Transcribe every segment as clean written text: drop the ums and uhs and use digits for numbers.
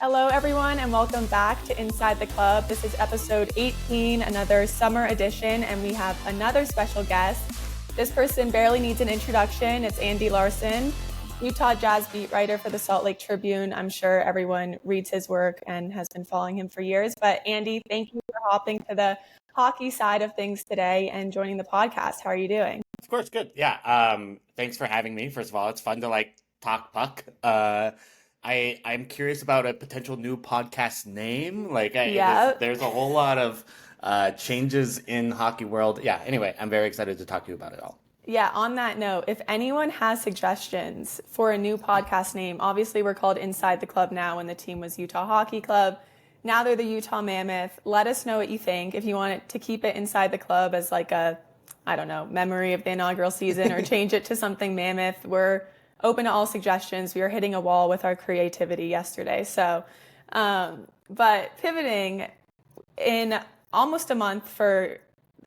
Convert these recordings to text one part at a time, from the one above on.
Hello, everyone, and welcome back to Inside the Club. This is episode 18, another summer edition, and we have another special guest. This person barely needs an introduction. It's Andy Larsen, Utah Jazz beat writer for the Salt Lake Tribune. I'm sure everyone reads his work and has been following him for years. But Andy, thank you for hopping to the hockey side of things today and joining the podcast. How are you doing? Of course, good. Yeah. Thanks for having me. First of all, it's fun to talk puck. I'm curious about a potential new podcast name. There's a whole lot of changes in hockey world. Yeah. Anyway, I'm very excited to talk to you about it all. Yeah, on that note, if anyone has suggestions for a new podcast name, obviously we're called Inside the Club now when the team was Utah Hockey Club. Now they're the Utah Mammoth. Let us know what you think. If you want to keep it Inside the Club as like a, I don't know, memory of the inaugural season or change it to something Mammoth, we're open to all suggestions. We were hitting a wall with our creativity yesterday. So, but pivoting in almost a month for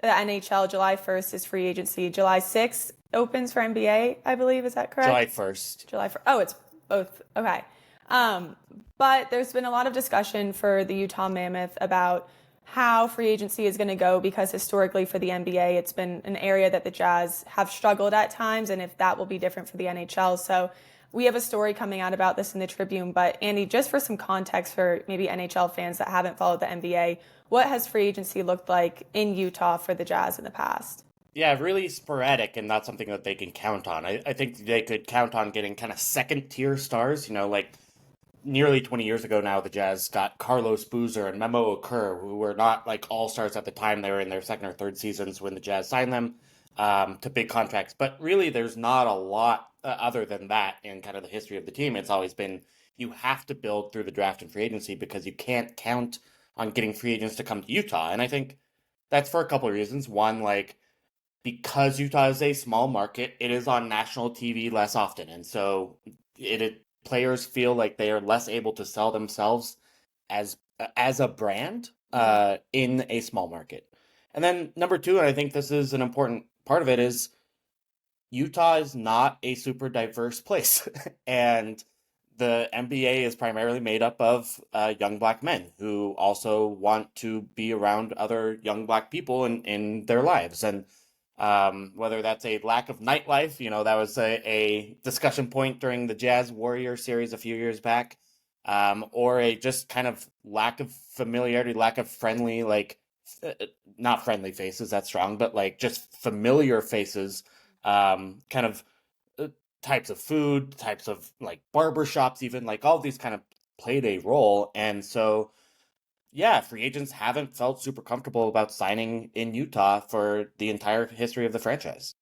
the NHL, July 1st is free agency. July 6th opens for NBA, I believe. Is that correct? July 1st. July 1st. Oh, it's both. Okay. But there's been a lot of discussion for the Utah Mammoth about how free agency is going to go because historically for the NBA, it's been an area that the Jazz have struggled at times, and if that will be different for the NHL. So we have a story coming out about this in the Tribune. But Andy, just for some context for maybe NHL fans that haven't followed the NBA, what has free agency looked like in Utah for the Jazz in the past? Yeah, really sporadic and not something that they can count on. I think they could count on getting kind of second-tier stars. Nearly 20 years ago now, the Jazz got Carlos Boozer and Memo Okur, who were not all-stars at the time. They were in their second or third seasons when the Jazz signed them to big contracts. But really, there's not a lot other than that in kind of the history of the team. It's always been you have to build through the draft and free agency because you can't count on getting free agents to come to Utah. And I think that's for a couple of reasons. One, because Utah is a small market, it is on national TV less often. And so players feel like they are less able to sell themselves as a brand in a small market. And then number two, and I think this is an important part of it, is Utah is not a super diverse place. And the NBA is primarily made up of young black men who also want to be around other young black people in their lives. And whether that's a lack of nightlife, that was a discussion point during the Jazz Warrior series a few years back, or a just kind of lack of familiarity, lack of friendly, not friendly faces, that's strong, but just familiar faces, types of food, types of barbershops, even all these kind of played a role. And so, yeah, free agents haven't felt super comfortable about signing in Utah for the entire history of the franchise.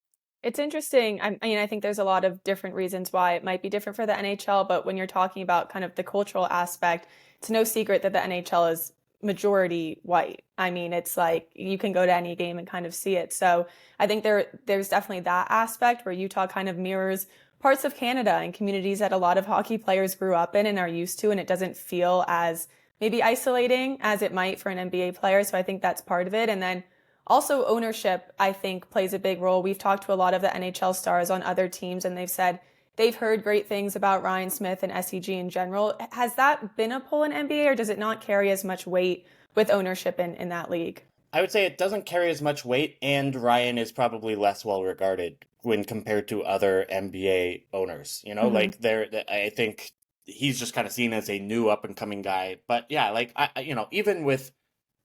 It's interesting. I think there's a lot of different reasons why it might be different for the NHL, but when you're talking about kind of the cultural aspect, it's no secret that the NHL is majority white. It's like you can go to any game and kind of see it. So I think there's definitely that aspect where Utah kind of mirrors parts of Canada and communities that a lot of hockey players grew up in and are used to, and it doesn't feel as maybe isolating as it might for an NBA player. So I think that's part of it. And then also ownership, I think, plays a big role. We've talked to a lot of the NHL stars on other teams, and they've said they've heard great things about Ryan Smith and SEG in general. Has that been a pull in NBA, or does it not carry as much weight with ownership in that league? I would say it doesn't carry as much weight, and Ryan is probably less well regarded when compared to other NBA owners. I think he's just kind of seen as a new up and coming guy. But yeah, even with,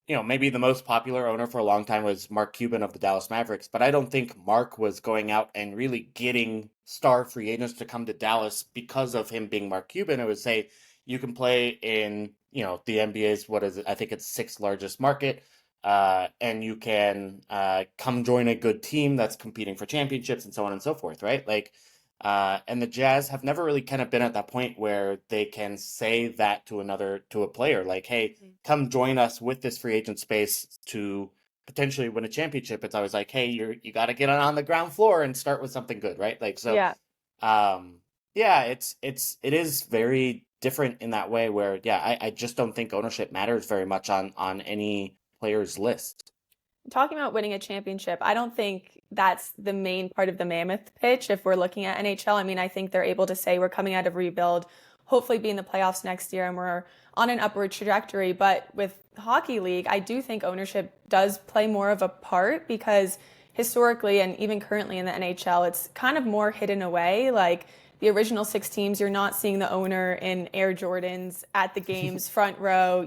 maybe the most popular owner for a long time was Mark Cuban of the Dallas Mavericks. But I don't think Mark was going out and really getting star free agents to come to Dallas because of him being Mark Cuban. It would say you can play in, the NBA's, what is it? I think it's sixth largest market. And you can come join a good team that's competing for championships and so on and so forth, right? And the Jazz have never really kind of been at that point where they can say that to a player, hey, come join us with this free agent space to potentially win a championship. It's always hey, you got to get on the ground floor and start with something good, right? Yeah. It is very different in that way where, I just don't think ownership matters very much on any player's list. Talking about winning a championship, I don't think that's the main part of the Mammoth pitch if we're looking at NHL. I think they're able to say we're coming out of rebuild. hopefully be in the playoffs next year and we're on an upward trajectory. But with Hockey League, I do think ownership does play more of a part because historically and even currently in the NHL, it's kind of more hidden away. Like the original six teams, you're not seeing the owner in Air Jordans at the games, front row,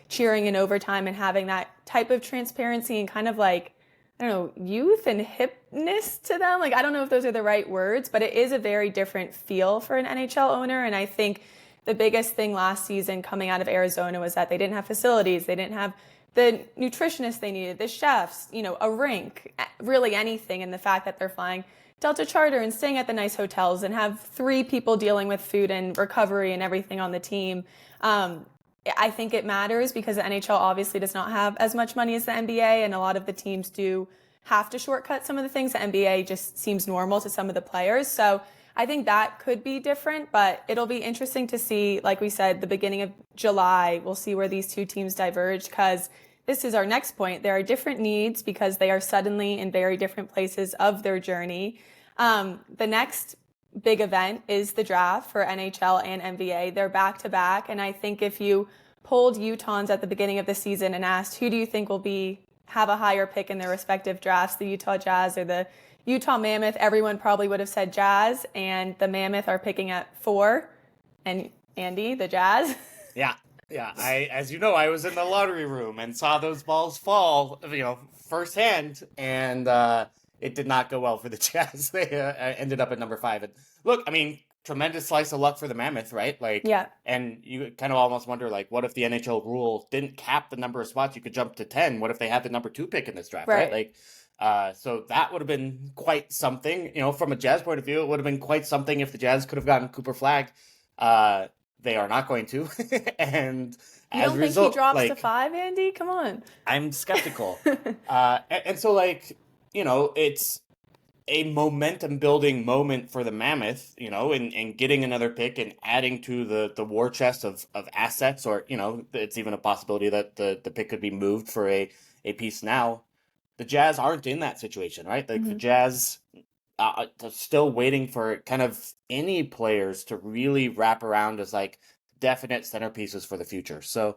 cheering in overtime and having that type of transparency and kind of like, I don't know, youth and hipness to them. Like, I don't know if those are the right words, but it is a very different feel for an NHL owner. And I think the biggest thing last season coming out of Arizona was that they didn't have facilities. They didn't have the nutritionists they needed, the chefs, a rink, really anything. And the fact that they're flying Delta Charter and staying at the nice hotels and have three people dealing with food and recovery and everything on the team. I think it matters because the NHL obviously does not have as much money as the NBA, and a lot of the teams do have to shortcut some of the things. The NBA just seems normal to some of the players. So I think that could be different, but it'll be interesting to see, like we said, the beginning of July, we'll see where these two teams diverge because this is our next point. There are different needs because they are suddenly in very different places of their journey. The next big event is the draft for NHL and NBA. They're back to back. And I think if you polled Utahns at the beginning of the season and asked who do you think will have a higher pick in their respective drafts, the Utah Jazz or the Utah Mammoth, everyone probably would have said Jazz, and the Mammoth are picking at 4. And Andy, the Jazz. Yeah. Yeah, as you know, I was in the lottery room and saw those balls fall, firsthand, and it did not go well for the Jazz. They ended up at number 5. And look, I mean, tremendous slice of luck for the Mammoth, right? Like, Yeah. and you kind of almost wonder, like, what if the NHL rule didn't cap the number of spots you could jump to 10? What if they had the number 2 pick in this draft, right? Like, so that would have been quite something. From a Jazz point of view, it would have been quite something if the Jazz could have gotten Cooper Flagg. They are not going to, and You as don't a think result, he drops like, to 5, Andy? Come on. I'm skeptical. And so, like, it's a momentum building moment for the Mammoth, and getting another pick and adding to the war chest of assets, or, it's even a possibility that the pick could be moved for a piece now. The Jazz aren't in that situation, right? Like, the Jazz still waiting for kind of any players to really wrap around as like definite centerpieces for the future. So,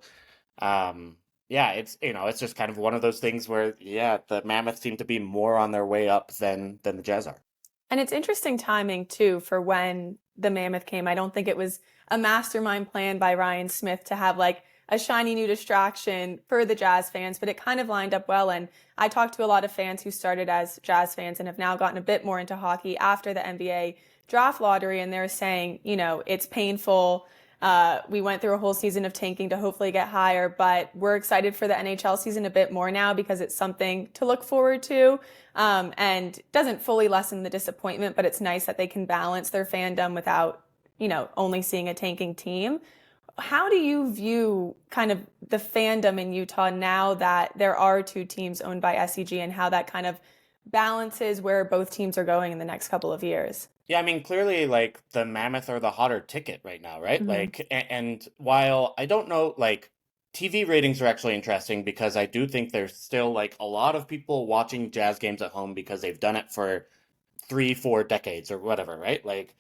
yeah, it's just kind of one of those things where, yeah, the Mammoths seem to be more on their way up than the Jazz are. And it's interesting timing too for when the Mammoth came. I don't think it was a mastermind plan by Ryan Smith to have like a shiny new distraction for the Jazz fans, but it kind of lined up well. And I talked to a lot of fans who started as Jazz fans and have now gotten a bit more into hockey after the NBA draft lottery. And they're saying, it's painful. We went through a whole season of tanking to hopefully get higher, but we're excited for the NHL season a bit more now because it's something to look forward to. And doesn't fully lessen the disappointment, but it's nice that they can balance their fandom without, only seeing a tanking team. How do you view kind of the fandom in Utah now that there are 2 teams owned by SEG and how that kind of balances where both teams are going in the next couple of years? Yeah, I mean, clearly, like, the Mammoth are the hotter ticket right now, right? Mm-hmm. Like, and while I don't know, like, TV ratings are actually interesting because I do think there's still, like, a lot of people watching Jazz games at home because they've done it for 3, 4 decades or whatever, right? Like,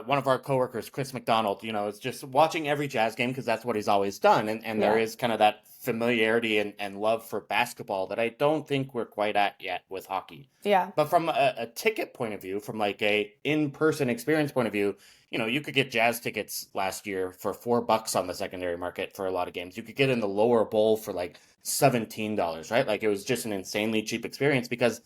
one of our coworkers, Chris McDonald, is just watching every Jazz game because that's what he's always done. And there is kind of that familiarity and love for basketball that I don't think we're quite at yet with hockey. Yeah. But from a ticket point of view, from like a in-person experience point of view, you could get Jazz tickets last year for $4 on the secondary market for a lot of games. You could get in the lower bowl for like $17, right? Like, it was just an insanely cheap experience because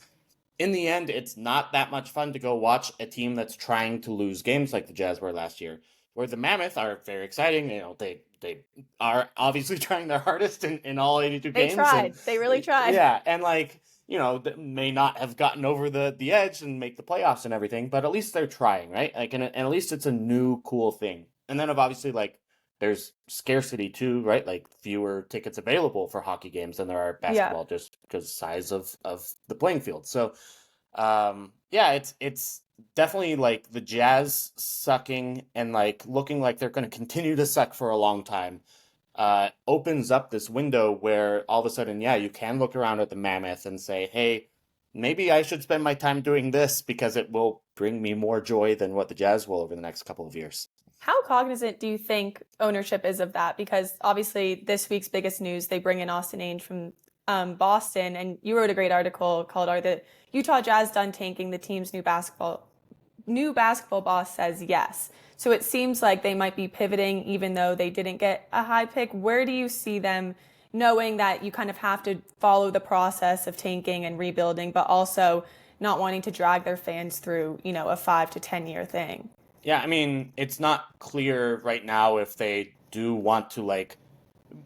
in the end, it's not that much fun to go watch a team that's trying to lose games like the Jazz were last year. Where the Mammoth are very exciting. They are obviously trying their hardest in all 82 games. They tried. They really tried. Yeah, and like, may not have gotten over the edge and make the playoffs and everything, but at least they're trying, right? Like, and at least it's a new cool thing. And then obviously, like, there's scarcity too, right? Like, fewer tickets available for hockey games than there are basketball, just because size of the playing field. So, yeah, it's definitely like the Jazz sucking and like looking like they're going to continue to suck for a long time. Opens up this window where all of a sudden, yeah, you can look around at the Mammoth and say, hey, maybe I should spend my time doing this because it will bring me more joy than what the Jazz will over the next couple of years. How cognizant do you think ownership is of that? Because obviously, this week's biggest news, they bring in Austin Ainge from Boston, and you wrote a great article called "Are the Utah Jazz Done Tanking? The Team's New basketball boss says yes." So it seems like they might be pivoting, even though they didn't get a high pick. Where do you see them, knowing that you kind of have to follow the process of tanking and rebuilding, but also not wanting to drag their fans through, a 5 to 10 year thing? Yeah, I mean, it's not clear right now if they do want to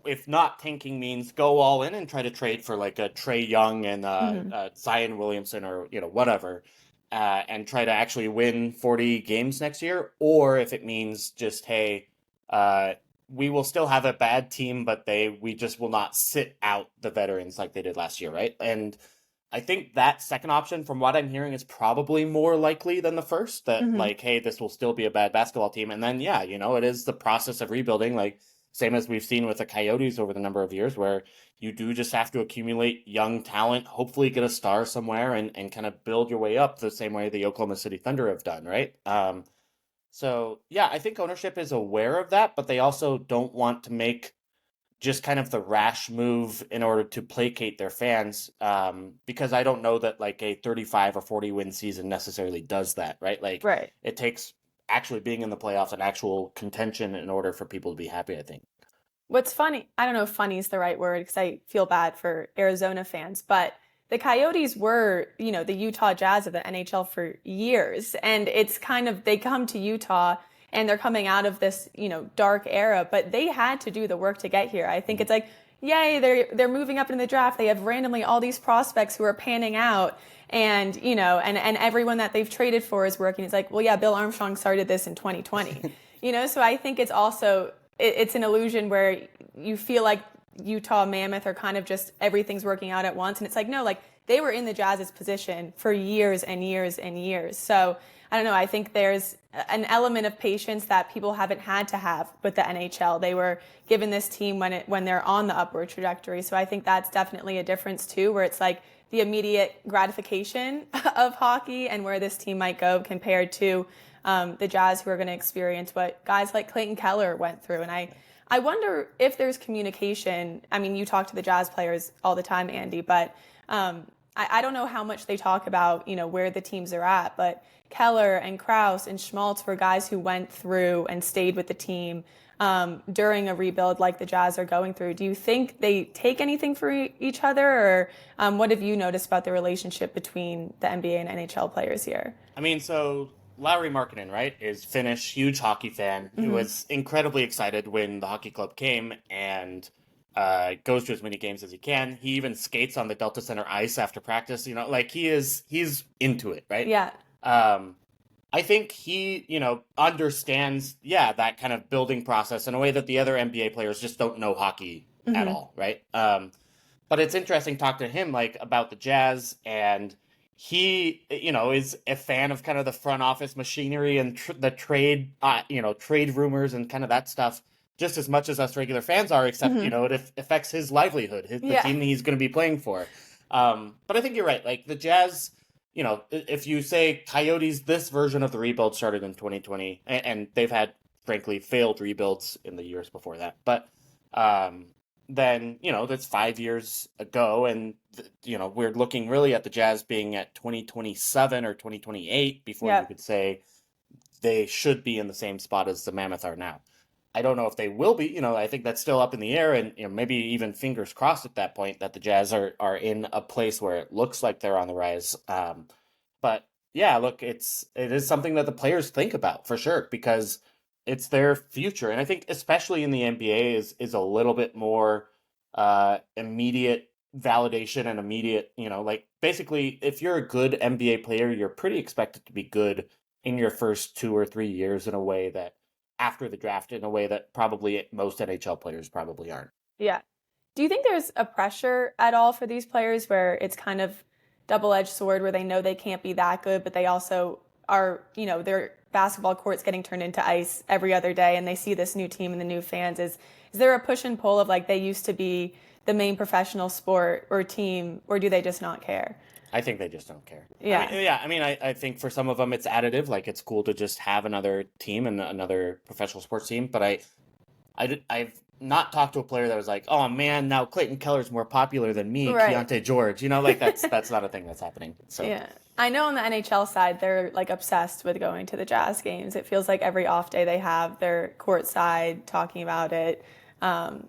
if not tanking means go all in and try to trade for like a Trey Young and Hmm. Zion Williamson or whatever, and try to actually win 40 games next year, or if it means just hey, uh, we will still have a bad team, but we just will not sit out the veterans like they did last year, right? And I think that second option, from what I'm hearing, is probably more likely than the first. That Hmm. like, hey, this will still be a bad basketball team, and then yeah, it is the process of rebuilding, like same as we've seen with the Coyotes over the number of years, where you do just have to accumulate young talent, hopefully get a star somewhere, and kind of build your way up the same way the Oklahoma City Thunder have done, right? So yeah, I think ownership is aware of that, but they also don't want to make just kind of the rash move in order to placate their fans, because I don't know that like a 35 or 40 win season necessarily does that, right? Like Right. it takes actually being in the playoffs and actual contention in order for people to be happy, I think. What's funny, I don't know if funny is the right word because I feel bad for Arizona fans, but the Coyotes were, the Utah Jazz of the NHL for years. And it's kind of, they come to Utah and they're coming out of this, dark era, but they had to do the work to get here. I think it's like, yay, they're moving up in the draft. They have randomly all these prospects who are panning out. And, and everyone that they've traded for is working. It's like, well, yeah, Bill Armstrong started this in 2020. So I think it's also it's an illusion where you feel like Utah Mammoth are kind of just everything's working out at once, and it's like no, like they were in the Jazz's position for years and years and years. So I don't know. I think there's an element of patience that people haven't had to have with the NHL. They were given this team when they're on the upward trajectory. So I think that's definitely a difference too, where it's like the immediate gratification of hockey and where this team might go compared to the Jazz, who are going to experience what guys like Clayton Keller went through. And I wonder if there's communication. I mean, you talk to the Jazz players all the time, Andy, but I don't know how much they talk about, where the teams are at. But Keller and Krause and Schmaltz were guys who went through and stayed with the team during a rebuild like the Jazz are going through. Do you think they take anything for each other, or what have you noticed about the relationship between the NBA and NHL players here? I mean, so Lowry Markkinen, right, is Finnish, huge hockey fan. He Hmm. was incredibly excited when the hockey club came and goes to as many games as he can. He even skates on the Delta Center ice after practice. Like he's into it, right? Yeah. Um, I think he, understands, yeah, that kind of building process in a way that the other NBA players just don't know hockey at Hmm. all, right? But it's interesting to talk to him like about the Jazz, and he, is a fan of kind of the front office machinery and the trade, trade rumors and kind of that stuff just as much as us regular fans are, except, Hmm. it affects his livelihood, the Yeah. team he's going to be playing for. But I think you're right. Like the Jazz, if you say Coyotes, this version of the rebuild started in 2020, and they've had, frankly, failed rebuilds in the years before that. But um, then, that's 5 years ago, and, we're looking really at the Jazz being at 2027 or 2028 before you Yeah. could say they should be in the same spot as the Mammoth are now. I don't know if they will be. I think that's still up in the air, and maybe even fingers crossed at that point that the Jazz are in a place where it looks like they're on the rise. But yeah, look, it is something that the players think about for sure because it's their future, and I think especially in the NBA is a little bit more immediate validation and immediate. Like basically, if you're a good NBA player, you're pretty expected to be good in your first 2 or 3 years in a way that after the draft in a way that probably most NHL players probably aren't. Yeah. Do you think there's a pressure at all for these players where it's kind of double-edged sword where they know they can't be that good, but they also are, their basketball court's getting turned into ice every other day and they see this new team and the new fans. Is there a push and pull of like they used to be the main professional sport or team, or do they just not care? I think they just don't care. Yeah. I think for some of them it's additive. Like it's cool to just have another team and another professional sports team. But I've not talked to a player that was like, oh man, now Clayton Keller's more popular than me, Right. Keontae George. Like that's not a thing that's happening. So Yeah. I know on the NHL side, they're like obsessed with going to the Jazz games. It feels like every off day they have, they're courtside talking about it. Um,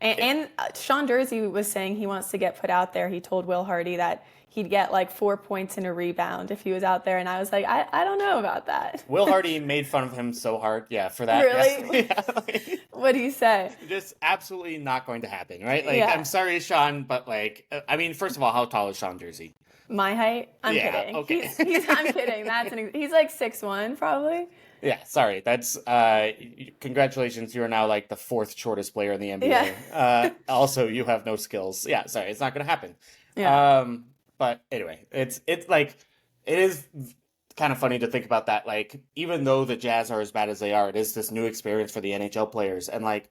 and Sean Dursey was saying he wants to get put out there. He told Will Hardy that he'd get like 4 points and a rebound if he was out there. And I was like, I don't know about that. Will Hardy made fun of him so hard, yeah, for that. Yes, Really? yeah, like, What do you say? just absolutely not going to happen, right? Like, I'm Yeah. sorry, Sean, but like, first of all, how tall is Sean Jersey? My height? I'm Yeah, kidding. okay. I'm kidding. He's like 6'1" probably. Yeah, sorry. That's congratulations. You are now like the fourth shortest player in the Yeah. NBA. Also, you have no skills. Yeah, sorry, it's not going to happen. Yeah. But anyway, it's like it is kind of funny to think about that. Like, even though the Jazz are as bad as they are, it is this new experience for the NHL players, and like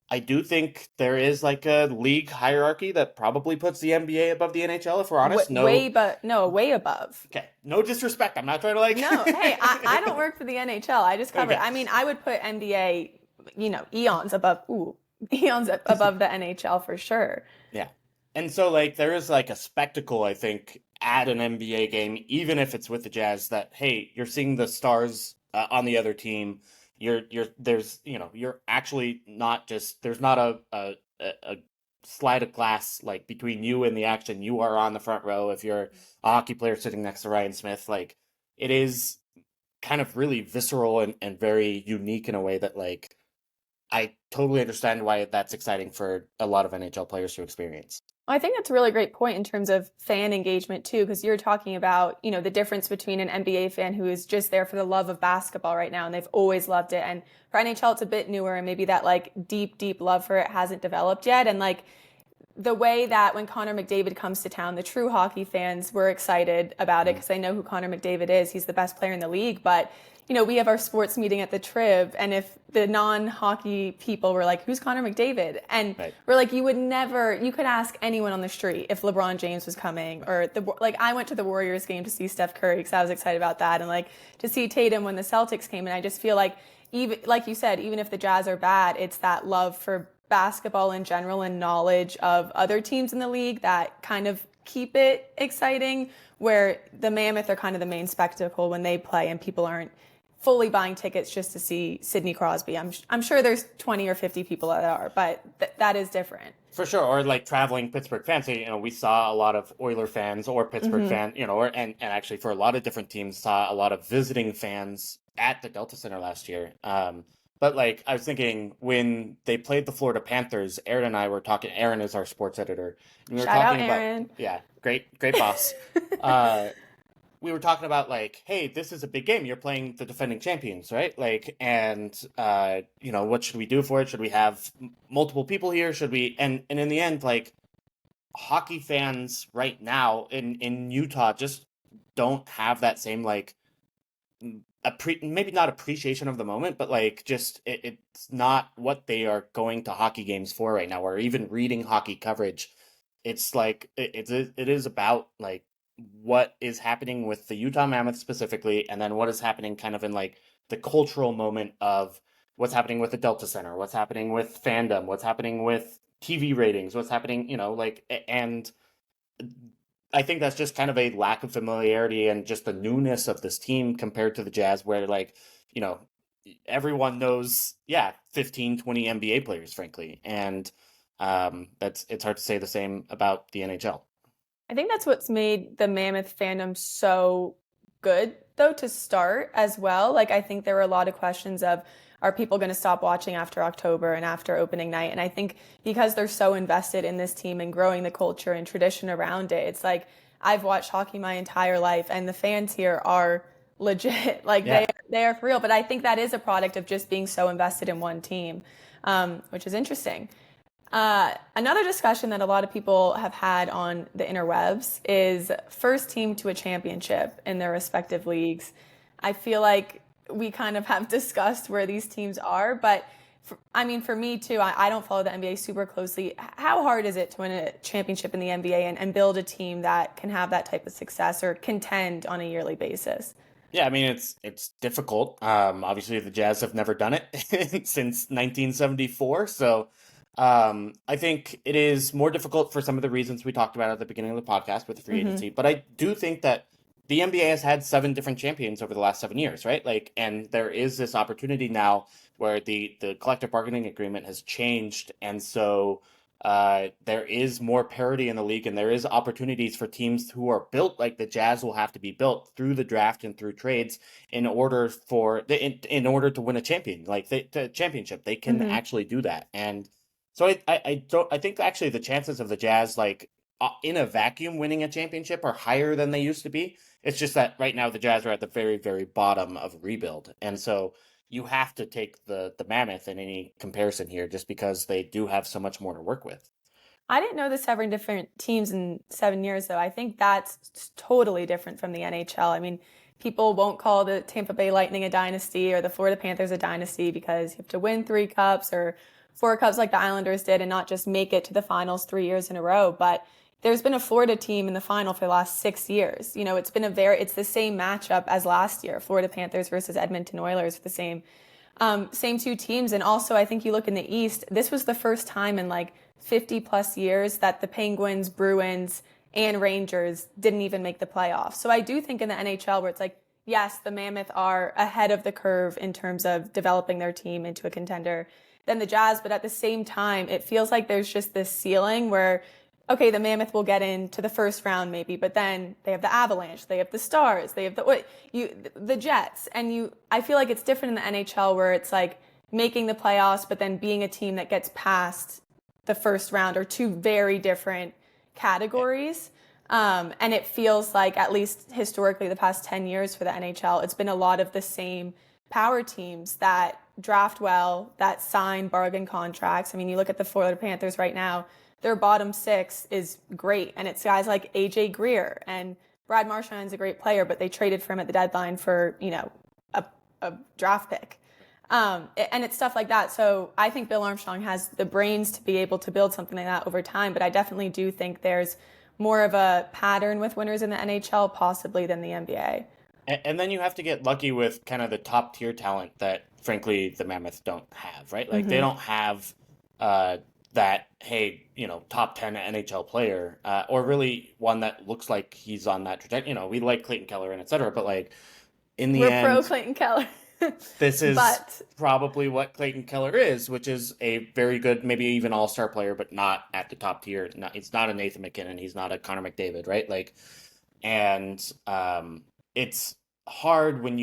I do think there is like a league hierarchy that probably puts the NBA above the NHL. If we're honest, Way, no. but no, way above. Okay, no disrespect. I'm not trying to like. No, hey, I don't work for the NHL. I just cover. Okay. I mean, I would put NBA, eons above. Ooh, eons above the NHL for sure. Yeah. And so like there is like a spectacle, I think, at an NBA game, even if it's with the Jazz, that hey, you're seeing the stars on the other team. You're there's you're actually not just there's not a slide of glass like between you and the action. You are on the front row if you're a hockey player sitting next to Ryan Smith. Like it is kind of really visceral and very unique in a way that like I totally understand why that's exciting for a lot of NHL players to experience. I think that's a really great point in terms of fan engagement too, because you're talking about, the difference between an NBA fan who is just there for the love of basketball right now and they've always loved it. And for NHL, it's a bit newer and maybe that like deep, deep love for it hasn't developed yet. And like the way that when Connor McDavid comes to town, the true hockey fans were excited about it because they know who Connor McDavid is. He's the best player in the league. But, we have our sports meeting at the Trib, and if the non-hockey people were like, who's Connor McDavid? And Right. we're like, you could ask anyone on the street if LeBron James was coming, or I went to the Warriors game to see Steph Curry because I was excited about that, and like to see Tatum when the Celtics came, and I just feel like, even like you said, even if the Jazz are bad, it's that love for basketball in general and knowledge of other teams in the league that kind of keep it exciting, where the Mammoth are kind of the main spectacle when they play and people aren't fully buying tickets just to see Sidney Crosby. I'm sure there's 20 or 50 people that are, but that is different. For sure, or like traveling Pittsburgh fans. So, we saw a lot of Oiler fans or Pittsburgh fan, and actually for a lot of different teams, saw a lot of visiting fans at the Delta Center last year. But like I was thinking when they played the Florida Panthers, Aaron and I were talking. Aaron is our sports editor. And we were Shout out talking Aaron. about great boss. We were talking about like, hey, this is a big game. You're playing the defending champions, right? Like, and what should we do for it? Should we have multiple people here? Should we? And in the end, like, hockey fans right now in Utah just don't have that same like maybe not appreciation of the moment, but like just it's not what they are going to hockey games for right now, or even reading hockey coverage. It's like it is about like what is happening with the Utah Mammoth specifically, and then what is happening kind of in like the cultural moment of what's happening with the Delta Center, what's happening with fandom, what's happening with TV ratings, what's happening, and I think that's just kind of a lack of familiarity and just the newness of this team compared to the Jazz, where like, you know, everyone knows, 15, 20 NBA players, frankly. And it's hard to say the same about the NHL. I think that's what's made the Mammoth fandom so good, though, to start as well. Like, I think there were a lot of questions of, are people going to stop watching after October and after opening night? And I think because they're so invested in this team and growing the culture and tradition around it, it's like, I've watched hockey my entire life, and the fans here are legit. Like, Yeah. they are for real. But I think that is a product of just being so invested in one team, which is interesting. Another discussion that a lot of people have had on the interwebs is first team to a championship in their respective leagues. I feel like we kind of have discussed where these teams are, but For me too, I don't follow the NBA super closely. How hard is it to win a championship in the NBA and build a team that can have that type of success or contend on a yearly basis? Yeah, I mean it's difficult. Obviously the Jazz have never done it since 1974, so I think it is more difficult for some of the reasons we talked about at the beginning of the podcast with the free Hmm. agency. But I do think that the NBA has had seven different champions over the last 7 years, right? Like, and there is this opportunity now where the collective bargaining agreement has changed, and so there is more parity in the league, and there is opportunities for teams who are built like the Jazz will have to be built through the draft and through trades in order to win a the championship. They can Hmm. actually do that, and so I think actually the chances of the Jazz in a vacuum winning a championship are higher than they used to be. It's just that right now the Jazz are at the very very bottom of rebuild, and so you have to take the Mammoth in any comparison here, just because they do have so much more to work with. I didn't know the seven different teams in 7 years, though. I think that's totally different from the NHL. I mean, people won't call the Tampa Bay Lightning a dynasty or the Florida Panthers a dynasty because you have to win 3 cups or 4 cups like the Islanders did and not just make it to the finals 3 years in a row. But there's been a Florida team in the final for the last 6 years. It's the same matchup as last year, Florida Panthers versus Edmonton Oilers, the same two teams. And also, I think you look in the East, this was the first time in like 50 plus years that the Penguins, Bruins, and Rangers didn't even make the playoffs. So I do think in the NHL where it's like, yes, the Mammoth are ahead of the curve in terms of developing their team into a contender than the Jazz, but at the same time, it feels like there's just this ceiling where okay, the Mammoth will get into the first round maybe, but then they have the Avalanche, they have the Stars, they have the Jets, and I feel like it's different in the NHL where it's like making the playoffs, but then being a team that gets past the first round are two very different categories. And it feels like, at least historically, the past 10 years for the NHL, it's been a lot of the same power teams that draft well, that sign bargain contracts. I mean, you look at the Florida Panthers right now, their bottom six is great. And it's guys like AJ Greer and Brad Marchand's a great player, but they traded for him at the deadline for, a, a draft pick. And it's stuff like that. So I think Bill Armstrong has the brains to be able to build something like that over time. But I definitely do think there's more of a pattern with winners in the NHL possibly than the NBA. And then you have to get lucky with kind of the top tier talent that, frankly, the Mammoth don't have, right? Like they Hmm. don't have uh, that, hey, top 10 NHL player, or really one that looks like he's on that trajectory. We like Clayton Keller and et cetera, but like in the We're pro end, Clayton Keller. this is But probably what Clayton Keller is, which is a very good, maybe even all-star player, but not at the top tier. It's not a Nathan McKinnon. He's not a Connor McDavid, right? Like, and it's hard when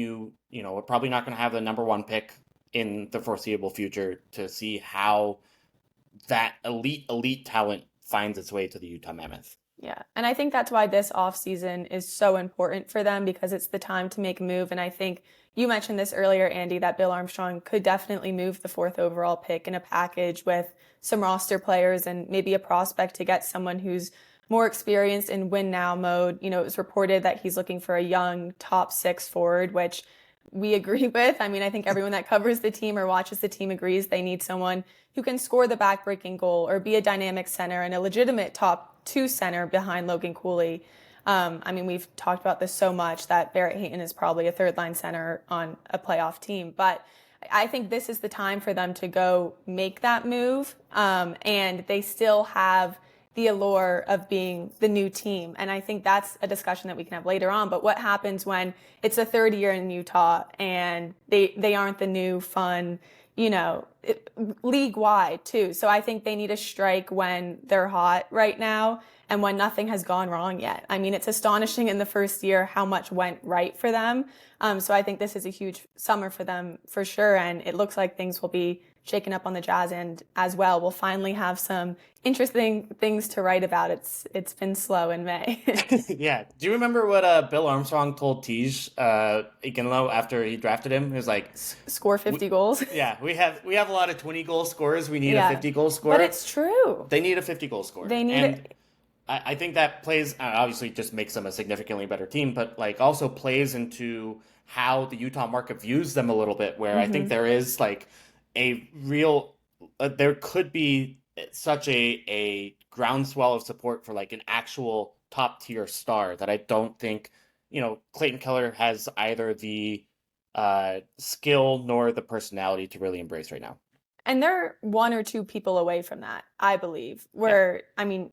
we're probably not going to have the number one pick in the foreseeable future to see how that elite talent finds its way to the Utah Mammoth. yeah, and I think that's why this offseason is so important for them because it's the time to make a move. And I think you mentioned this earlier, Andy, that Bill Armstrong could definitely move the fourth overall pick in a package with some roster players and maybe a prospect to get someone who's more experienced in win now mode. It was reported that he's looking for a young top six forward, which we agree with. I mean, I think everyone that covers the team or watches the team agrees they need someone who can score the backbreaking goal or be a dynamic center and a legitimate top two center behind Logan Cooley. I mean, we've talked about this so much that Barrett Hayton is probably a third line center on a playoff team, but I think this is the time for them to go make that move. And they still have the allure of being the new team. And I think that's a discussion that we can have later on. But what happens when it's a third year in Utah and they aren't the new fun, league wide too. So I think they need a strike when they're hot right now and when nothing has gone wrong yet. I mean, it's astonishing in the first year how much went right for them. So I think this is a huge summer for them for sure. And it looks like things will be shaken up on the Jazz end as well. We'll finally have some interesting things to write about. It's been slow in May. Yeah. Do you remember what Bill Armstrong told Tej Iginlo after he drafted him? He was like, Score we, 50 goals. "Yeah, we have a lot of 20-goal scorers. We need a Yeah. 50-goal But scorer. it's true. They need a 50-goal scorer." They need And it. I think that plays obviously just makes them a significantly better team, but like also plays into how the Utah market views them a little bit. Where I think Hmm. there is like a real there could be such a groundswell of support for like an actual top tier star that I don't think, Clayton Keller has either the skill nor the personality to really embrace right now. And they're one or two people away from that, I believe. Yeah. Where, I mean,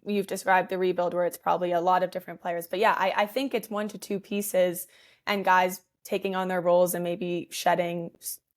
you've described the rebuild where it's probably a lot of different players. But yeah, I think it's one to two pieces and guys taking on their roles and maybe shedding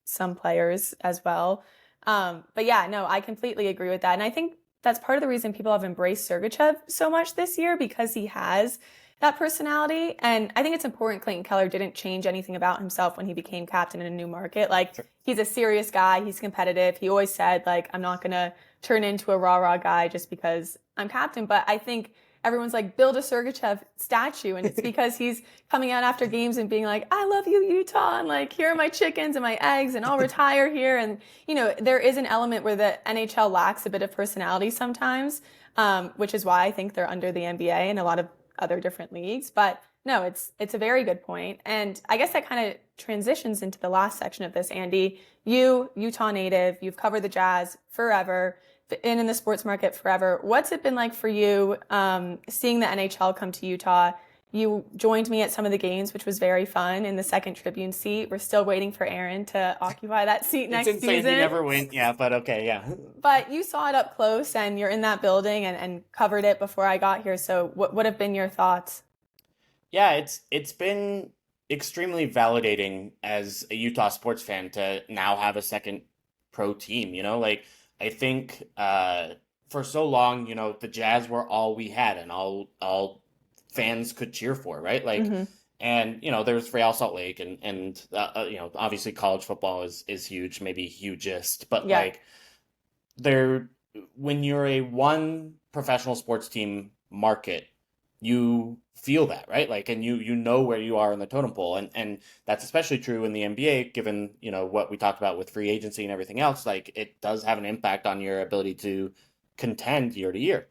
some players as well. But yeah, no, I completely agree with that. And I think that's part of the reason people have embraced Sergachev so much this year because he has that personality. And I think it's important Clayton Keller didn't change anything about himself when he became captain in a new market. Like, Sure. he's a serious guy. He's competitive. He always said, like, I'm not going to turn into a rah-rah guy just because I'm captain. But I think everyone's like, build a Sergachev statue. And it's because he's coming out after games and being like, I love you, Utah. And like, here are my chickens and my eggs and I'll retire here. And, there is an element where the NHL lacks a bit of personality sometimes, which is why I think they're under the NBA and a lot of other different leagues. But no, it's a very good point. And I guess that kind of transitions into the last section of this, Andy. You, Utah native, you've covered the Jazz forever, been in the sports market forever. What's it been like for you seeing the NHL come to Utah? You joined me at some of the games, which was very fun in the second Tribune seat. We're still waiting for Aaron to occupy that seat It's next insane he season. never went. Yeah, but okay, yeah. But you saw it up close and you're in that building and covered it before I got here. So what have been your thoughts? Yeah, it's been extremely validating as a Utah sports fan to now have a second pro team, Like I think for so long, the Jazz were all we had and all fans could cheer for, right? Like Mm-hmm. and there's Real Salt Lake and obviously college football is huge, maybe hugest, but Yeah. like there when you're a one professional sports team market, you feel that, right? Like, and you know where you are in the totem pole, and that's especially true in the NBA, given what we talked about with free agency and everything else. Like, it does have an impact on your ability to contend year to year.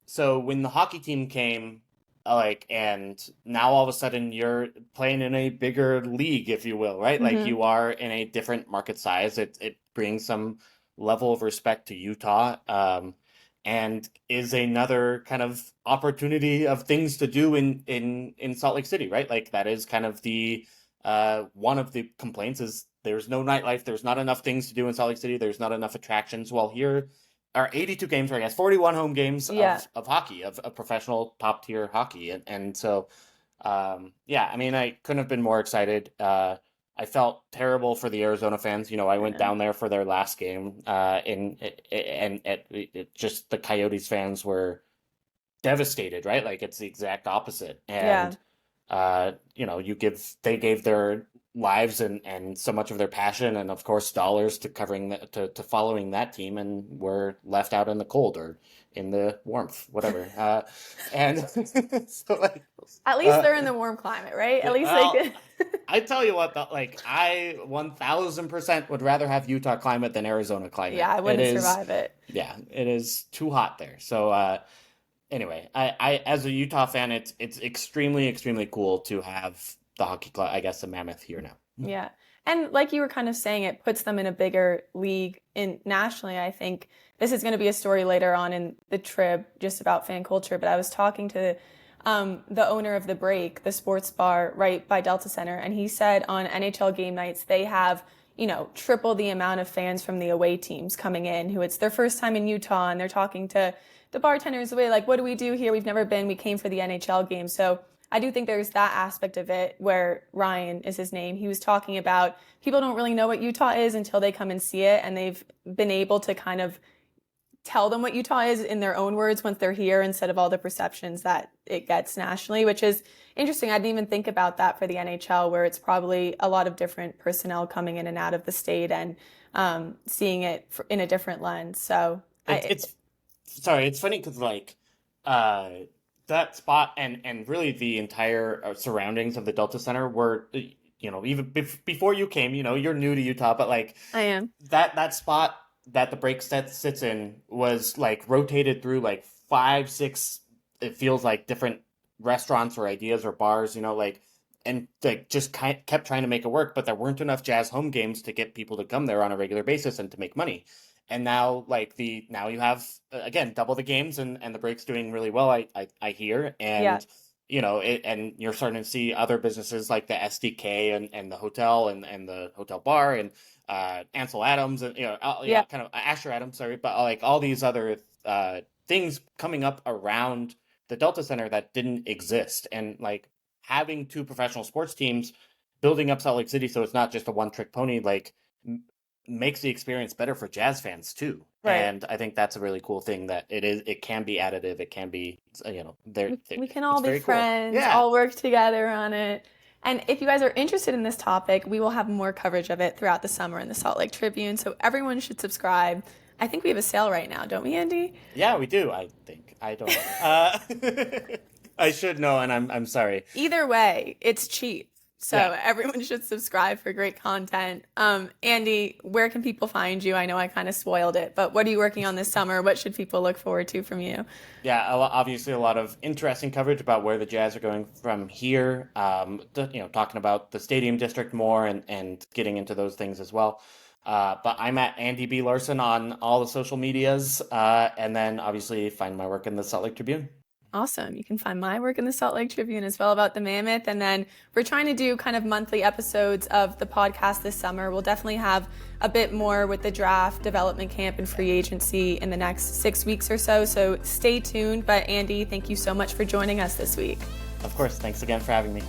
So when the hockey team came, and now all of a sudden you're playing in a bigger league, if you will, right? Like Mm-hmm. you are in a different market size. It brings some level of respect to Utah, and is another kind of opportunity of things to do in Salt Lake City, right? Like that is kind of the one of the complaints is there's no nightlife. There's not enough things to do in Salt Lake City. There's not enough attractions. Well, here are 82 games, or I guess 41 home games Yeah. of hockey, of professional top tier hockey. And so, yeah, I mean, I couldn't have been more excited. I felt terrible for the Arizona fans. I went Yeah. down there for their last game, and just the Coyotes fans were devastated, right? Like it's the exact opposite. Yeah. And they gave their lives and so much of their passion and of course dollars to covering to following that team, and were left out in the cold or in the warmth, whatever. And so like, At least uh, they're in the warm climate, right? At least they well, could. I tell you what, though, like I 1000% would rather have Utah climate than Arizona climate. Yeah, I It wouldn't is, survive it. yeah, it is too hot there. So, anyway, I as a Utah fan, it's extremely extremely cool to have the hockey club, I guess, the Mammoth here now. Yeah. And like you were kind of saying, it puts them in a bigger league in nationally. I think this is going to be a story later on in the Trib just about fan culture. But I was talking to the owner of the Break, the sports bar right by Delta Center, and he said on NHL game nights they have triple the amount of fans from the away teams coming in who it's their first time in Utah, and they're talking to the bartenders away like, what do we do here? We've never been. We came for the NHL game. So I do think there's that aspect of it where Ryan is his name. He was talking about people don't really know what Utah is until they come and see it, and they've been able to kind of tell them what Utah is in their own words once they're here instead of all the perceptions that it gets nationally, which is interesting. I didn't even think about that for the NHL, where it's probably a lot of different personnel coming in and out of the state and seeing it in a different lens. So It's sorry, it's funny because like uh that spot and really the entire surroundings of the Delta Center were even before you came, you're new to Utah, but like I am. that spot that the break set sits in was like rotated through like five, six, it feels like different restaurants or ideas or bars, like and like just kept trying to make it work, but there weren't enough Jazz home games to get people to come there on a regular basis and to make money. And now now you have again double the games, and the break's doing really well. I hear, Yeah. and and you're starting to see other businesses like the SDK and the hotel and the hotel bar and Ansel Adams and Yeah. kind of Asher Adams, sorry, but like all these other things coming up around the Delta Center that didn't exist, and like having two professional sports teams building up Salt Lake City, so it's not just a one-trick pony, like makes the experience better for Jazz fans too. Right. And I think that's a really cool thing that it can be additive. It can be, We can all it's be very cool. friends, Yeah. all work together on it. And if you guys are interested in this topic, we will have more coverage of it throughout the summer in the Salt Lake Tribune. So everyone should subscribe. I think we have a sale right now, don't we, Andy? Yeah, we do. I think. I don't know. I should know, and I'm sorry. Either way, it's cheap. So Yeah. everyone should subscribe for great content. Andy, where can people find you? I know I kind of spoiled it, but what are you working on this summer? What should people look forward to from you? Yeah, obviously a lot of interesting coverage about where the Jazz are going from here. Talking about the stadium district more and getting into those things as well. But I'm at Andy B. Larsen on all the social medias, and then obviously find my work in the Salt Lake Tribune. Awesome. You can find my work in the Salt Lake Tribune as well about the Mammoth. And then we're trying to do kind of monthly episodes of the podcast this summer. We'll definitely have a bit more with the draft, development camp, and free agency in the next 6 weeks or so. So stay tuned. But Andy, thank you so much for joining us this week. Of course, thanks again for having me.